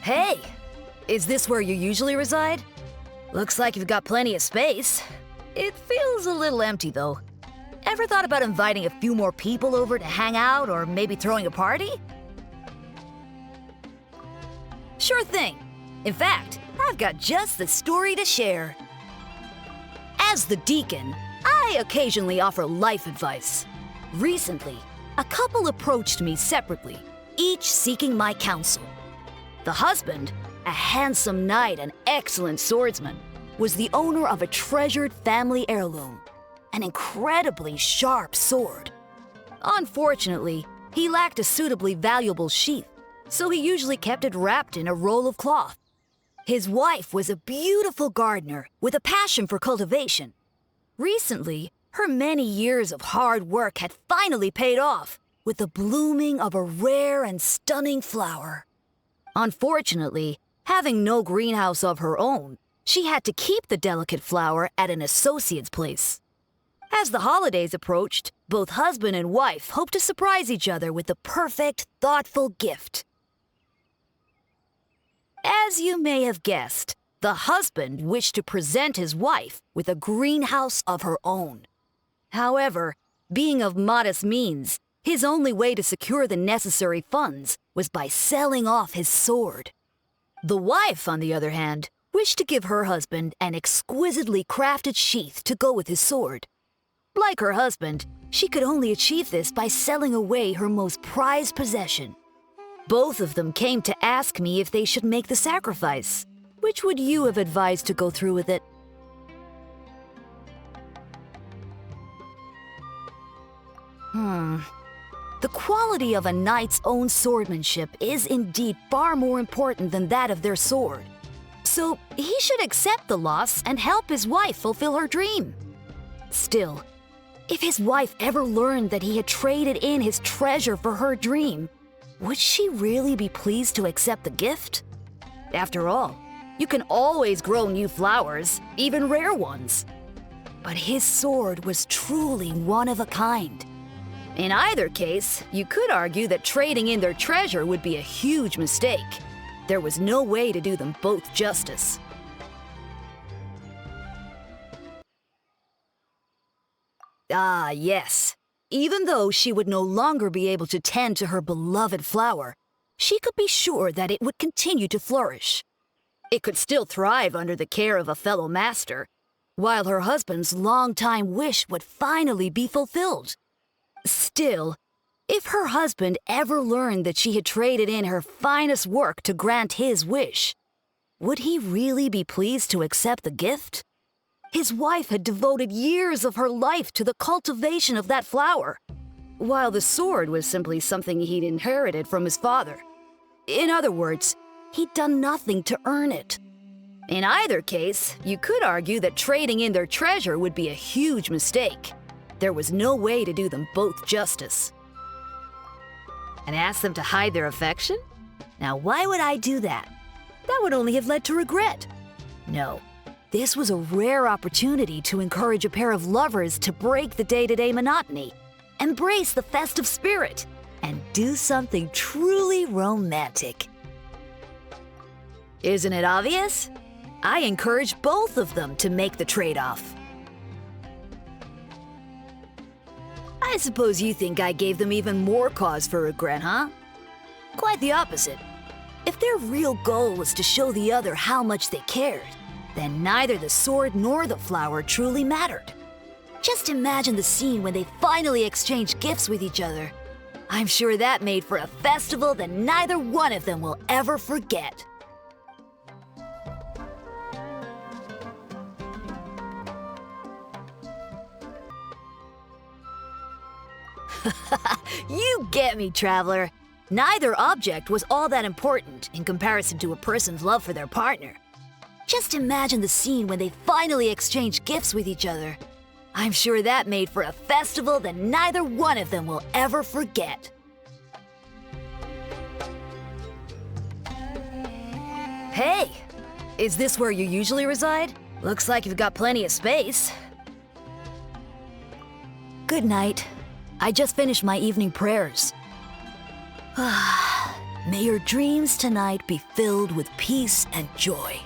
Hey, is this where you usually reside? Looks like you've got plenty of space. It feels a little empty, though. Ever thought about inviting a few more people over to hang out or maybe throwing a party? Sure thing. In fact, I've got just the story to share. As the deacon, I occasionally offer life advice. Recently, a couple approached me separately, each seeking my counsel. The husband, a handsome knight and excellent swordsman, was the owner of a treasured family heirloom, an incredibly sharp sword. Unfortunately, he lacked a suitably valuable sheath, so he usually kept it wrapped in a roll of cloth. His wife was a beautiful gardener with a passion for cultivation. Recently, her many years of hard work had finally paid off with the blooming of a rare and stunning flower. Unfortunately, having no greenhouse of her own, she had to keep the delicate flower at an associate's place. As the holidays approached, both husband and wife hoped to surprise each other with the perfect, thoughtful gift. As you may have guessed, the husband wished to present his wife with a greenhouse of her own. However, being of modest means, his only way to secure the necessary funds was by selling off his sword. The wife, on the other hand, wished to give her husband an exquisitely crafted sheath to go with his sword. Like her husband, she could only achieve this by selling away her most prized possession. Both of them came to ask me if they should make the sacrifice. Which would you have advised to go through with it? The quality of a knight's own swordsmanship is indeed far more important than that of their sword. So he should accept the loss and help his wife fulfill her dream. Still, if his wife ever learned that he had traded in his treasure for her dream, would she really be pleased to accept the gift? After all, you can always grow new flowers, even rare ones. But his sword was truly one of a kind. In either case, you could argue that trading in their treasure would be a huge mistake. There was no way to do them both justice. Ah, yes. Even though she would no longer be able to tend to her beloved flower, she could be sure that it would continue to flourish. It could still thrive under the care of a fellow master, while her husband's long-time wish would finally be fulfilled. Still, if her husband ever learned that she had traded in her finest work to grant his wish, would he really be pleased to accept the gift? His wife had devoted years of her life to the cultivation of that flower, while the sword was simply something he'd inherited from his father. In other words, he'd done nothing to earn it. In either case, you could argue that trading in their treasure would be a huge mistake. There was no way to do them both justice. And ask them to hide their affection? Now, why would I do that? That would only have led to regret. No, this was a rare opportunity to encourage a pair of lovers to break the day-to-day monotony, embrace the festive spirit, and do something truly romantic. Isn't it obvious? I encourage both of them to make the trade-off. I suppose you think I gave them even more cause for regret, huh? Quite the opposite. If their real goal was to show the other how much they cared, then neither the sword nor the flower truly mattered. Just imagine the scene when they finally exchanged gifts with each other. I'm sure that made for a festival that neither one of them will ever forget. You get me, traveler. Neither object was all that important in comparison to a person's love for their partner. Just imagine the scene when they finally exchanged gifts with each other. I'm sure that made for a festival that neither one of them will ever forget. Hey, is this where you usually reside? Looks like you've got plenty of space. Good night. I just finished my evening prayers. May your dreams tonight be filled with peace and joy.